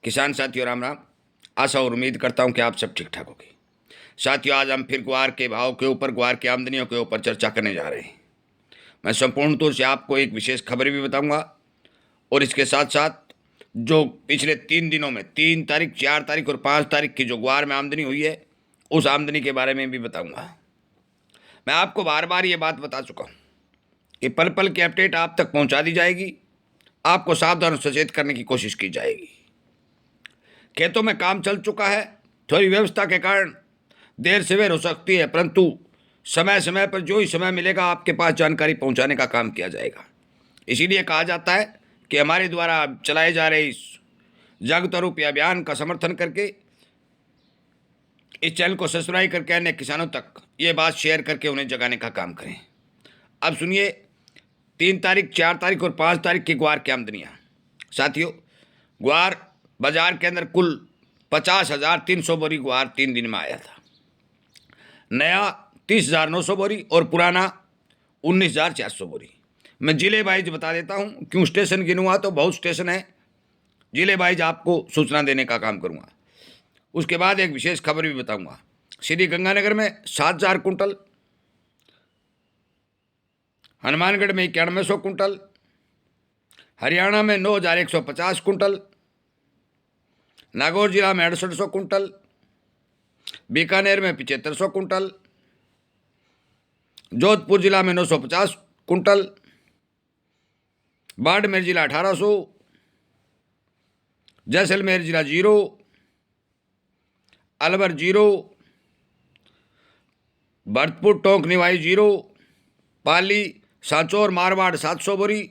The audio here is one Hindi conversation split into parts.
किसान साथियों राम राम। आशा और उम्मीद करता हूं कि आप सब ठीक ठाक होंगे। साथियों, आज हम फिर ग्वार के भाव के ऊपर, ग्वार की आमदनियों के ऊपर चर्चा करने जा रहे हैं। मैं संपूर्ण तौर से आपको एक विशेष खबर भी बताऊंगा और इसके साथ साथ जो पिछले 3 दिनों में 3 तारीख, 4 तारीख और 5 तारीख की जो ग्वार में आमदनी हुई है, उस आमदनी के बारे में भी बताऊंगा। मैं आपको बार बार ये बात बता चुका हूँ कि पल पल की अपडेट आप तक पहुँचा दी जाएगी, आपको सावधान और सचेत करने की कोशिश की जाएगी। खेतों में काम चल चुका है, थोड़ी व्यवस्था के कारण देर सवेर हो सकती है, परंतु समय समय पर जो ही समय मिलेगा आपके पास जानकारी पहुंचाने का काम किया जाएगा। इसीलिए कहा जाता है कि हमारे द्वारा चलाए जा रहे इस जागरूकता रूपी अभियान का समर्थन करके इस चैनल को सब्सक्राइब करके अन्य किसानों तक ये बात शेयर करके उन्हें जगाने का काम करें। अब सुनिए 3 तारीख, 4 तारीख और 5 तारीख की ग्वार की आमदनियाँ। साथियों, ग्वार बाजार के अंदर कुल 50,300 बोरी ग्वार 3 दिन में आया था। नया 30,900 बोरी और पुराना 19,400 बोरी। मैं जिले वाइज बता देता हूँ, क्यों स्टेशन गिनूंगा तो बहुत स्टेशन है, जिले वाइज आपको सूचना देने का काम करूँगा। उसके बाद एक विशेष खबर भी बताऊँगा। श्री गंगानगर में 7,000 कुंटल, हनुमानगढ़ में 9100 कुंटल, हरियाणा में 9,150 कुंटल, नागौर जिला में 6800 कुंटल, बीकानेर में 7500 कुंटल, जोधपुर जिला में 950 कुंटल, बाड़मेर जिला 1800, जैसलमेर जिला 0, अलवर 0, भरतपुर टोंक निवाई 0, पाली सांचौर मारवाड़ 700 बोरी,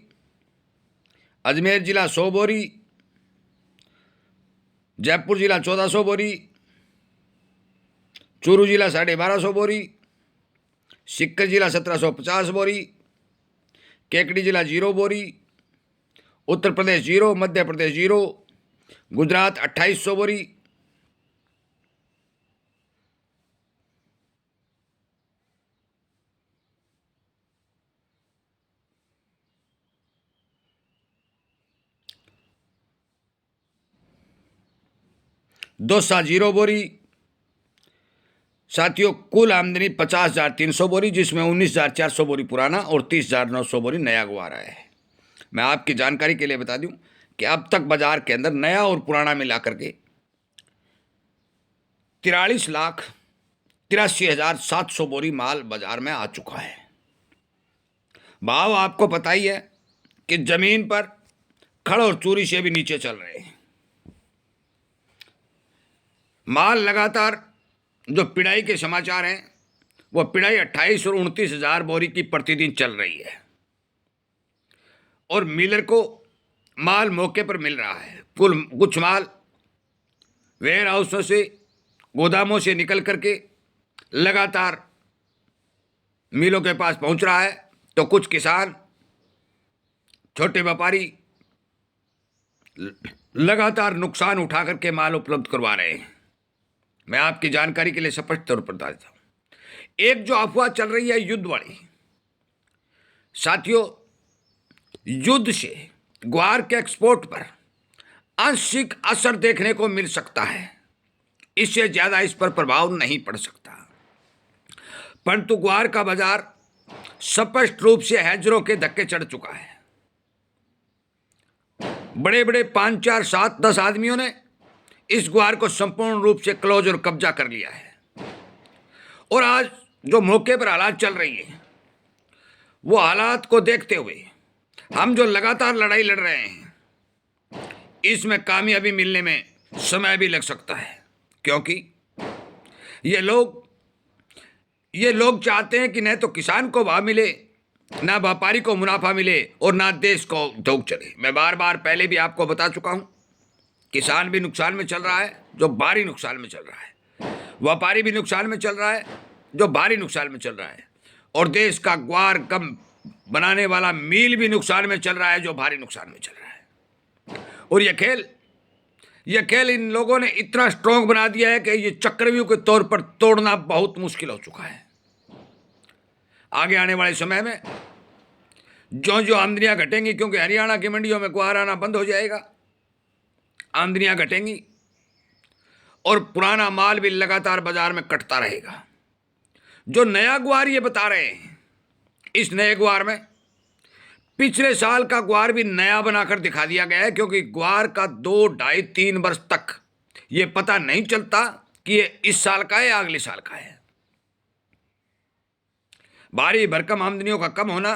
अजमेर जिला 100 बोरी, जयपुर जिला 1400 बोरी, चूरू जिला 1250 बोरी, सीकर जिला 1750 बोरी, केकड़ी जिला 0 बोरी, उत्तर प्रदेश 0, मध्य प्रदेश 0, गुजरात 2800 बोरी, दौसा 0 बोरी। साथियों, कुल आमदनी 50,300 बोरी, जिसमें 19,400 बोरी पुराना और 30,900 बोरी नया ग्वार आया है। मैं आपकी जानकारी के लिए बता दूं कि अब तक बाजार के अंदर नया और पुराना मिलाकर के 43,83,700 बोरी माल बाजार में आ चुका है। भाव आपको पता ही है कि जमीन पर खड़ और चूरी से भी नीचे चल रहे हैं। माल लगातार जो पिड़ाई के समाचार हैं, वो पिड़ाई 28 और 29,000 बोरी की प्रतिदिन चल रही है और मिलर को माल मौके पर मिल रहा है। कुछ माल वेयर हाउसों से, गोदामों से निकल करके लगातार मिलों के पास पहुंच रहा है, तो कुछ किसान, छोटे व्यापारी लगातार नुकसान उठा करके माल उपलब्ध करवा रहे हैं। मैं आपकी जानकारी के लिए स्पष्ट तौर पर बता देता हूं, एक जो अफवाह चल रही है युद्ध वाली, साथियों, युद्ध से ग्वार के एक्सपोर्ट पर आंशिक असर देखने को मिल सकता है, इससे ज्यादा इस पर प्रभाव नहीं पड़ सकता। परंतु ग्वार का बाजार स्पष्ट रूप से हैजरों के धक्के चढ़ चुका है। बड़े बड़े 5, 4, 7, 10 आदमियों ने इस ग्वार को संपूर्ण रूप से क्लोज और कब्जा कर लिया है और आज जो मौके पर हालात चल रही है, वो हालात को देखते हुए हम जो लगातार लड़ाई लड़ रहे हैं, इसमें कामयाबी मिलने में समय भी लग सकता है, क्योंकि ये लोग चाहते हैं कि न तो किसान को भाव मिले, ना व्यापारी को मुनाफा मिले और ना देश को उद्योग चले। मैं बार बार पहले भी आपको बता चुका हूं, किसान भी नुकसान में चल रहा है, जो भारी नुकसान में चल रहा है, व्यापारी भी नुकसान में चल रहा है, जो भारी नुकसान में चल रहा है, और देश का ग्वार कम बनाने वाला मील भी नुकसान में चल रहा है, जो भारी नुकसान में चल रहा है। और यह खेल इन लोगों ने इतना स्ट्रांग बना दिया है कि ये चक्रव्यूह के तौर पर तोड़ना बहुत मुश्किल हो चुका है। आगे आने वाले समय में जो आमदनियां घटेंगी, क्योंकि हरियाणा की मंडियों में ग्वार आना बंद हो जाएगा, आमदनियां घटेंगी और पुराना माल भी लगातार बाजार में कटता रहेगा। जो नया ग्वार ये बता रहे हैं, इस नए ग्वार में पिछले साल का ग्वार भी नया बनाकर दिखा दिया गया है, क्योंकि ग्वार का 2, 2.5, 3 वर्ष तक ये पता नहीं चलता कि ये इस साल का है या अगले साल का है। भारी भरकम आमदनियों का कम होना,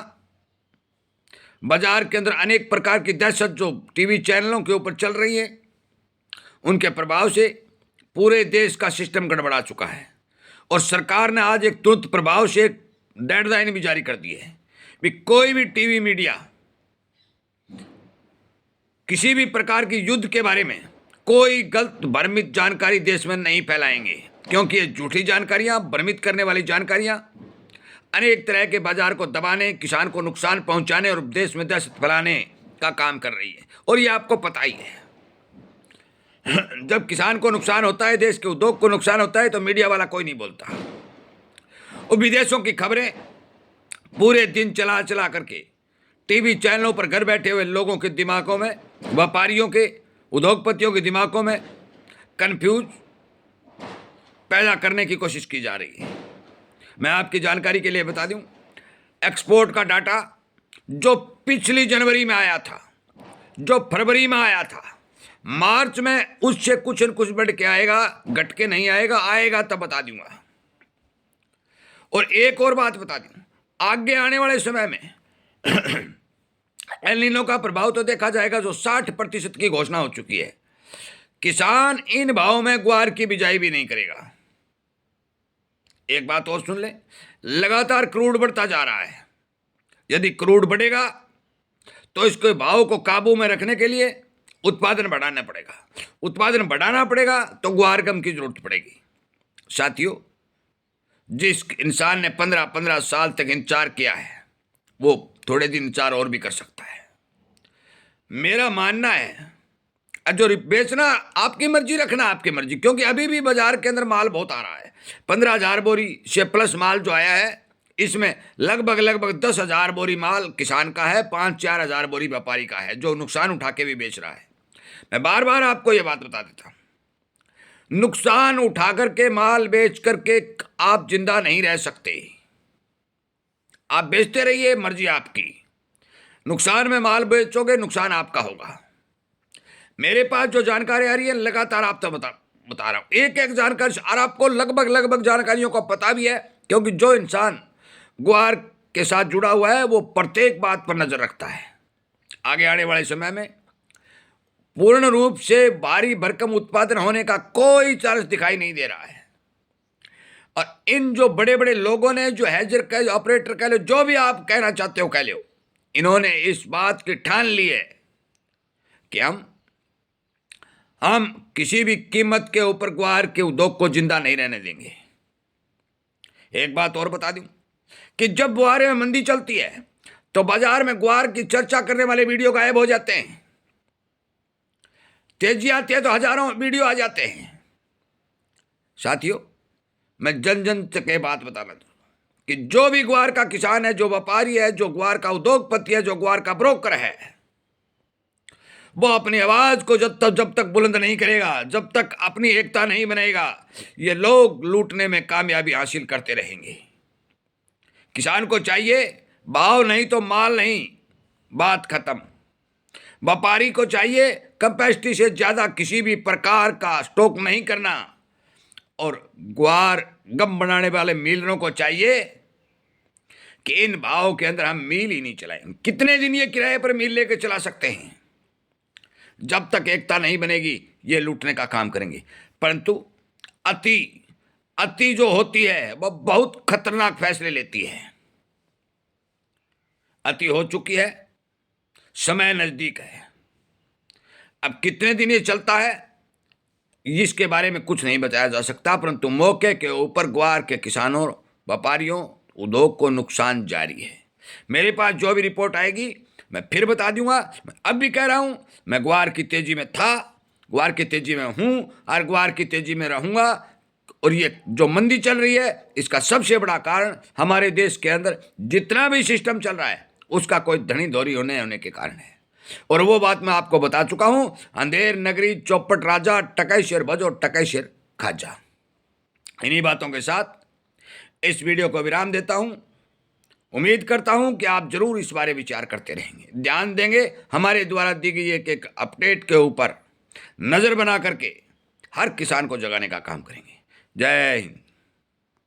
बाजार के अंदर अनेक प्रकार की दहशत जो टीवी चैनलों के ऊपर चल रही है, उनके प्रभाव से पूरे देश का सिस्टम गड़बड़ा चुका है। और सरकार ने आज एक तुरंत प्रभाव से एक डेडलाइन भी जारी कर दी है कि कोई भी टीवी मीडिया किसी भी प्रकार की युद्ध के बारे में कोई गलत भ्रमित जानकारी देश में नहीं फैलाएंगे, क्योंकि ये झूठी जानकारियां, भ्रमित करने वाली जानकारियां अनेक तरह के बाजार को दबाने, किसान को नुकसान पहुंचाने और देश में दहशत फैलाने का काम कर रही है। और ये आपको पता ही है, जब किसान को नुकसान होता है, देश के उद्योग को नुकसान होता है, तो मीडिया वाला कोई नहीं बोलता। और विदेशों की खबरें पूरे दिन चला चला करके टीवी चैनलों पर घर बैठे हुए लोगों के दिमागों में, व्यापारियों के, उद्योगपतियों के दिमागों में कंफ्यूज पैदा करने की कोशिश की जा रही है। मैं आपकी जानकारी के लिए बता दूं, एक्सपोर्ट का डाटा जो पिछली जनवरी में आया था, जो फरवरी में आया था, मार्च में उससे कुछ न कुछ बढ़ के आएगा, घट के नहीं आएगा, आएगा तब बता दूंगा। और एक और बात बता दूं, आगे आने वाले समय में एल नीनो का प्रभाव तो देखा जाएगा, जो 60% की घोषणा हो चुकी है। किसान इन भावों में ग्वार की बिजाई भी नहीं करेगा। एक बात और सुन ले, लगातार क्रूड बढ़ता जा रहा है। यदि क्रूड बढ़ेगा तो इसके भाव को काबू में रखने के लिए उत्पादन बढ़ाना पड़ेगा। उत्पादन बढ़ाना पड़ेगा तो ग्वार गम की जरूरत पड़ेगी। साथियों, जिस इंसान ने 15-15 साल तक इंतजार किया है, वो थोड़े दिन इंतजार और भी कर सकता है। मेरा मानना है, जो बेचना आपकी मर्जी, रखना आपकी मर्जी, क्योंकि अभी भी बाजार के अंदर माल बहुत आ रहा है। 15,000 बोरी से प्लस माल जो आया है, इसमें लगभग 10,000 बोरी माल किसान का है, 5-4 हज़ार बोरी व्यापारी का है, जो नुकसान उठा के भी बेच रहा है। मैं बार बार आपको ये बात बता देता हूँ, नुकसान उठा करके माल बेच करके आप जिंदा नहीं रह सकते। आप बेचते रहिए, मर्जी आपकी। नुकसान में माल बेचोगे, नुकसान आपका होगा। मेरे पास जो जानकारी आ रही है, लगातार आपको बता रहा हूं, एक जानकारी, और आपको लगभग जानकारियों का पता भी है, क्योंकि जो इंसान ग्वार के साथ जुड़ा हुआ है वो प्रत्येक बात पर नजर रखता है। आगे आने वाले समय में पूर्ण रूप से भारी भरकम उत्पादन होने का कोई चांस दिखाई नहीं दे रहा है। और इन जो बड़े बड़े लोगों ने, जो हैजर कह लो, ऑपरेटर कह लो, जो भी आप कहना चाहते हो कह लो, इन्होंने इस बात की ठान ली है कि हम किसी भी कीमत के ऊपर ग्वार के उद्योग को जिंदा नहीं रहने देंगे। एक बात और बता दूं कि जब ग्वार में मंदी चलती है तो बाजार में ग्वार की चर्चा करने वाले वीडियो गायब हो जाते हैं। तेजी आती है तो हजारों वीडियो आ जाते हैं। साथियों, मैं जन तक ये बात बताना चाहता हूं कि जो भी ग्वार का किसान है, जो व्यापारी है, जो ग्वार का उद्योगपति है, जो ग्वार का ब्रोकर है, वो अपनी आवाज को जब तक बुलंद नहीं करेगा, जब तक अपनी एकता नहीं बनाएगा, ये लोग लूटने में कामयाबी हासिल करते रहेंगे। किसान को चाहिए भाव नहीं तो माल नहीं, बात खत्म। व्यापारी को चाहिए कैपेसिटी से ज्यादा किसी भी प्रकार का स्टॉक नहीं करना, और ग्वार गम बनाने वाले मिलरों को चाहिए कि इन भाव के अंदर हम मिल ही नहीं चलाएंगे। कितने दिन ये किराए पर मिल लेके चला सकते हैं? जब तक एकता नहीं बनेगी ये लूटने का काम करेंगे। परंतु अति जो होती है वह बहुत खतरनाक फैसले लेती है। अति हो चुकी है, समय नजदीक है। अब कितने दिन ये चलता है इसके बारे में कुछ नहीं बताया जा सकता, परंतु मौके के ऊपर ग्वार के किसानों, व्यापारियों, उद्योग को नुकसान जारी है। मेरे पास जो भी रिपोर्ट आएगी मैं फिर बता दूंगा। मैं अब भी कह रहा हूं, मैं ग्वार की तेजी में था, ग्वार की तेजी में हूं और ग्वार की तेजी में रहूंगा। और ये जो मंदी चल रही है, इसका सबसे बड़ा कारण हमारे देश के अंदर जितना भी सिस्टम चल रहा है उसका कोई धनी धोरी होने के कारण है। और वो बात मैं आपको बता चुका हूं, अंधेर नगरी चौपट राजा, टकै शेर भजो टकै शेर खाजा। इन्हीं बातों के साथ इस वीडियो को विराम देता हूं। उम्मीद करता हूं कि आप जरूर इस बारे विचार करते रहेंगे, ध्यान देंगे, हमारे द्वारा दी गई एक अपडेट के ऊपर नजर बना करके हर किसान को जगाने का काम करेंगे। जय हिंद।